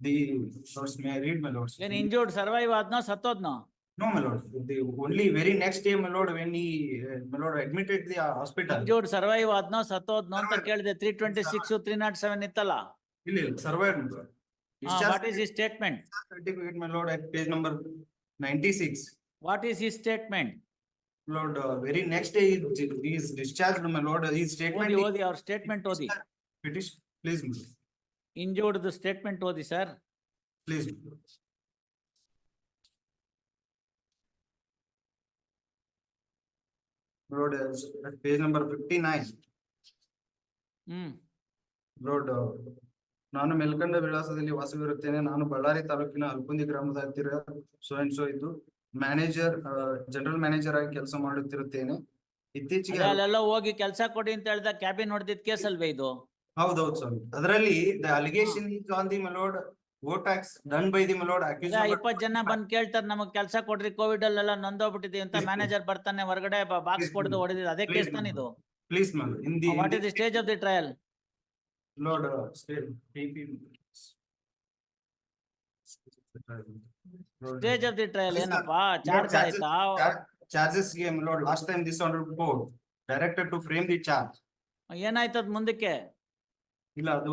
The lords, may I read, my lords? When injured survive adna satodna. No, my lord. The only very next day, my lord, when he, my lord, admitted the hospital. Injured survive adna satodna anta Survive. ಕೇಳಿದೆ 326 307 ಇತ್ತಲ್ಲ. ಇಲ್ಲ, survived, my lord. What is his statement? Certificate, my lord, at page number 96. What is his statement? Lord, very next day he is discharged, my lord. His statement. ಓದಿ ಅವ್ರ statement ಓದಿ. Petition, please, my lord. Injured the statement ಓದಿ sir. Please. My lord, at page number 59. Lord, ನಾನು ಮೆಲ್ಕಂಡ ವಿಳಾಸದಲ್ಲಿ ವಾಸವಿರುತ್ತೇನೆ. ನಾನು ಬಳ್ಳಾರಿ ತಾಲೂಕಿನ ಅಲ್ಕುಂದಿ ಗ್ರಾಮದ ಹತ್ತಿರ so and so ಇದ್ದು ಮ್ಯಾನೇಜರ್, ಜನರಲ್ ಮ್ಯಾನೇಜರ್ ಆಗಿ ಕೆಲಸ ಮಾಡುತ್ತಿರುತ್ತೇನೆ. ಇತ್ತೀಚೆಗೆ ಅಲ್ಲೆಲ್ಲ ಹೋಗಿ ಕೆಲಸ ಕೊಡಿ ಅಂತ ಹೇಳ್ದ ಕ್ಯಾಬಿನ್ ಹೊಡೆದಿದ್ ಕೇಸ್ ಅಲ್ವೇ ಇದು? ಹೌದೌದು ಸ್ವಾಮಿ. ಅದರಲ್ಲಿ the allegation is on the my lord vote tax done by the my lord accused. 20 ಜನ ಬಂದ್ ಕೇಳ್ತಾರೆ ನಮಗ್ ಕೆಲಸ ಕೊಡ್ರಿ, ಕೋವಿಡ್ ಅಲ್ಲೆಲ್ಲ ನೊಂದೋಗ್ಬಿಟ್ಟಿದೆ ಅಂತ. ಮ್ಯಾನೇಜರ್ ಬರ್ತಾನೆ ಹೊರಗಡೆ ಬಾಕ್ಸ್ ಕೊಡದು ಹೊಡೆದಿದ್ದು ಅದೇ ಕೇಸ್ ತಾನೆ ಇದು. Please my lord, in the what is the stage of the trial? Lord, state stage of the trial ಏನಪ್ಪಾ? ಚಾರ್ಜ್ ಆಯ್ತಾ? charges game, Lord. Last time this honorable court directed to frame the charge. ಏನಾಯ್ತದ ಮುಂದಕ್ಕೆ? ಇಲ್ಲ ಅದು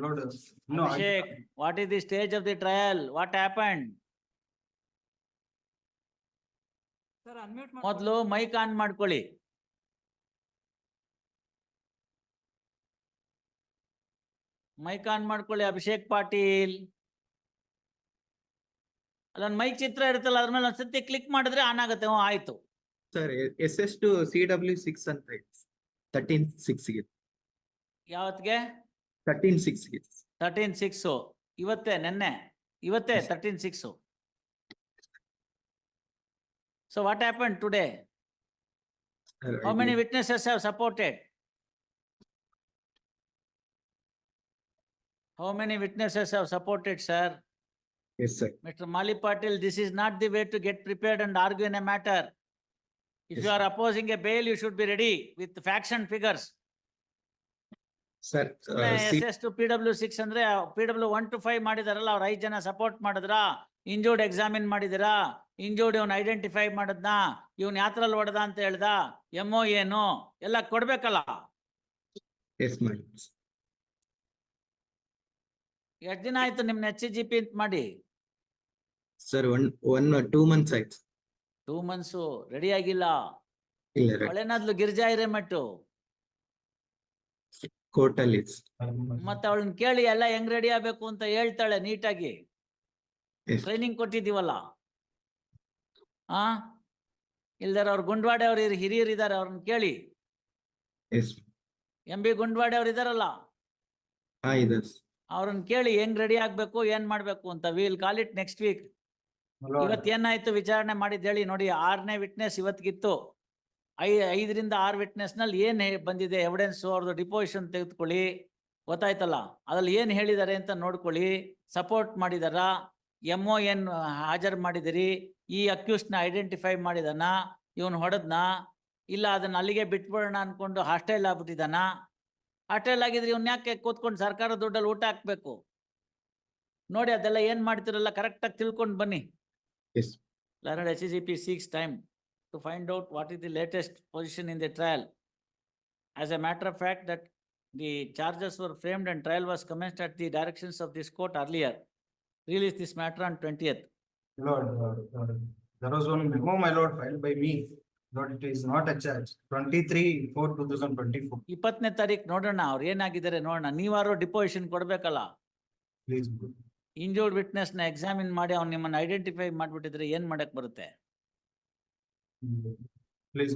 Lord, no. Abhishek, what is the stage of the trial? What happened? Sir, unmute ಮೊದಲು mic on ಮಾಡ್ಕೊಳ್ಳಿ. Mic on ಮಾಡ್ಕೊಳ್ಳಿ ಅಭಿಷೇಕ್ ಪಾಟೀಲ್. ಅಲ್ಲೊಂದು mic ಚಿತ್ರ ಇರುತ್ತಲ್ಲ, ಅದ್ರ ಮೇಲೆ ಒಂದ್ಸತಿ ಕ್ಲಿಕ್ ಮಾಡಿದ್ರೆ ಆನ್ ಆಗುತ್ತೆ. ಆಯ್ತು ಸರ್. SS to CW6 ಅಂತ ಇದೆ. 13/6 ಯಾವತ್ಗೆ? 13/6 13/6 ಇವತ್ತೇ, ನೆನ್ನೆ ಇವತ್ತೇ 13/6. So what happened today? How many witnesses have supported? How many witnesses have supported, sir? Yes, sir. Mr. Mali Patil, this is not the way to get prepared and argue in a matter. If Yes, you are opposing a bail, you should be ready with the facts and figures. Sir, SS to PW6 ಅಂದ್ರೆ PW 1 to 5 ಮಾಡಿದಾರಲ್ಲ, ಅವ್ರ 5 ಜನ support ಮಾಡಿದ್ರ? Injured examine ಮಾಡಿದಿರಾ? Injured ಇವನ್ identify ಮಾಡದ್ನ? ಇವನ್ ಯಾತ್ರಲ್ಲಿ ಹೊಡೆದ ಅಂತ ಹೇಳ್ದ? MO ಏನು ಎಲ್ಲ ಕೊಡ್ಬೇಕಲ್ಲ? yes, madam. ಎಷ್ಟ್ ದಿನ ಆಯ್ತು ನಿಮ್ನ HCGP ಅಂತ ಮಾಡಿ? Sir, 2 months ಆಯ್ತು. 2 months ರೆಡಿ ಆಗಿಲ್ಲ. ಇಲ್ಲ, ಅವಳೇನಾದ್ಲು ಗಿರ್ಜಾ ಹಿರೇಮಠು ಕೋರ್ಟ್ ಅಲ್ಲಿ. ಮತ್ತೆ ಅವಳನ್ನ ಕೇಳಿ ಎಲ್ಲ ಹೆಂಗ್ ರೆಡಿ ಆಗ್ಬೇಕು ಅಂತ ಹೇಳ್ತಾಳೆ ನೀಟಾಗಿ. Yes. ಟ್ರೈನಿಂಗ್ ಕೊಟ್ಟಿದೀವಲ್ಲ. ಇಲ್ದಾರ ಅವ್ರು ಗುಂಡ್ವಾಡೆ ಅವ್ರು ಹಿರಿಯರು ಇದಾರೆ, ಅವ್ರನ್ನ ಕೇಳಿ. Yes. MB ಗುಂಡ್ವಾಡೆ ಅವ್ರು ಇದಾರಲ್ಲ, ಇದೆ. ಅವ್ರನ್ನ ಕೇಳಿ ಹೆಂಗ್ ರೆಡಿ ಆಗ್ಬೇಕು, ಏನ್ ಮಾಡ್ಬೇಕು ಅಂತ. Will call it next week. ಇವತ್ ಏನಾಯ್ತು ವಿಚಾರಣೆ ಮಾಡಿದ್ ಹೇಳಿ ನೋಡಿ. 6ನೇ ವಿಟ್ನೆಸ್ ಇವತ್ತಿಗಿತ್ತು. 5ರಿಂದ 6 ವಿಟ್ನೆಸ್ ನಲ್ಲಿ ಏನ್ ಬಂದಿದೆ ಎವಿಡೆನ್ಸ್, ಅವ್ರದ್ದು ಡಿಪೋಸಿಷನ್ ತೆಗೆದುಕೊಳ್ಳಿ. ಗೊತ್ತಾಯ್ತಲ್ಲ, ಅದ್ರಲ್ಲಿ ಏನ್ ಹೇಳಿದ್ದಾರೆ ಅಂತ ನೋಡ್ಕೊಳ್ಳಿ. ಸಪೋರ್ಟ್ ಮಾಡಿದಾರ? MO ಏನ್ ಹಾಜರ್ ಮಾಡಿದಿರಿ? ಈ ಅಕ್ಯೂಸ್ ನ ಐಡೆಂಟಿಫೈ ಮಾಡಿದಾನ? ಇವನ್ ಹೊಡೆದ್ನ? ಇಲ್ಲ ಅದನ್ನ ಅಲ್ಲಿಗೆ ಬಿಟ್ಬಿಡೋಣ ಅನ್ಕೊಂಡು ಹಾಸ್ಟೈಲ್ ಆಗ್ಬಿಟ್ಟಿದಾನ? ಹಾಸ್ಟೈಲ್ ಆಗಿದ್ರೆ ಇವ್ನ ಯಾಕೆ ಕೂತ್ಕೊಂಡು ಸರ್ಕಾರ ದುಡ್ಡಲ್ಲಿ ಊಟ ಹಾಕ್ಬೇಕು? ನೋಡಿ ಅದೆಲ್ಲ ಏನ್ ಮಾಡ್ತಿರಲ್ಲ ಕರೆಕ್ಟ್ ಆಗಿ ತಿಳ್ಕೊಂಡು ಬನ್ನಿ. Yes. Learned HCGP seeks time to find out what is the latest position in the trial. As a matter of fact, that the charges were framed and trial was commenced at the directions of this court earlier. Release this matter on 20th. Lord, there was one memo, my lord, filed by me. Lord, it is not a charge. 23/4/2024. 20ನೇ ತಾರೀಕು ನೋಡೋಣ ಅವ್ರು ಏನಾಗಿದ್ದಾರೆ ನೋಡೋಣ. ನೀವಾರು deposition ಕೊಡ್ಬೇಕಲ್ಲ. Please. Injured witness ನ examine ಮಾಡಿ ಅವ್ನು ನಿಮ್ಮನ್ನ identify ಮಾಡ್ಬಿಟ್ಟಿದ್ರೆ ಏನ್ ಮಾಡಕ್ ಬರುತ್ತೆ Please.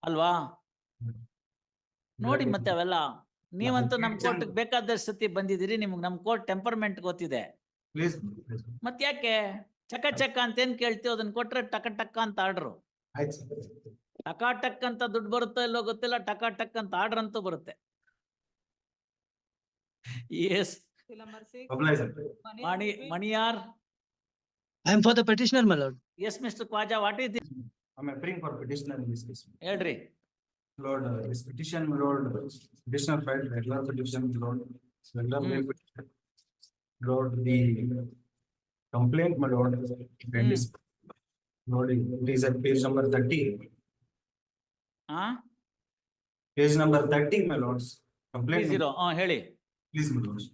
ಅಲ್ವಾ? ನೋಡಿ ಮತ್ತೆ ಅವೆಲ್ಲ. ನೀವಂತೂ ನಮ್ ಕೋರ್ಟ್ ಬೇಕಾದಷ್ಟು ಸತಿ ಬಂದಿದ್ದೀರಿ, ನಿಮ್ಗೆ ನಮ್ ಕೋರ್ಟ್ ಟೆಂಪರ್ಮೆಂಟ್ ಗೊತ್ತಿದೆ. Please. ಮತ್ ಯಾಕೆ ಚಕ ಚಕ ಅಂತ ಏನ್ ಕೇಳ್ತೀವಿ, ಅದನ್ನ ಕೊಟ್ರೆ ಟಕ ಟಕ್ಕ ಅಂತ ಆರ್ಡ್ರು. ಆಯ್ತು. ಟಕ ಟಕ್ ಅಂತ ದುಡ್ಡು ಬರುತ್ತೋ ಇಲ್ಲೋ ಗೊತ್ತಿಲ್ಲ, ಟಕ ಟಕ್ ಅಂತ ಆರ್ಡರ್ ಅಂತೂ ಬರುತ್ತೆ. Yes Maniyar. I am for the petitioner, my lord. Yes, Mr. Khwaja, what is this? I am appearing for petitioner in this case. ಹೇಳ್ರಿ. Lord, this petition, my lord, petitioner filed regular petition, my lord. Regular petition. Lord, the complaint, my lord, it is, Lord, it is at page number 30. ಹಾ Page number 30, my lords. Complaint, 30 ಹೇಳಿ. please, my lords.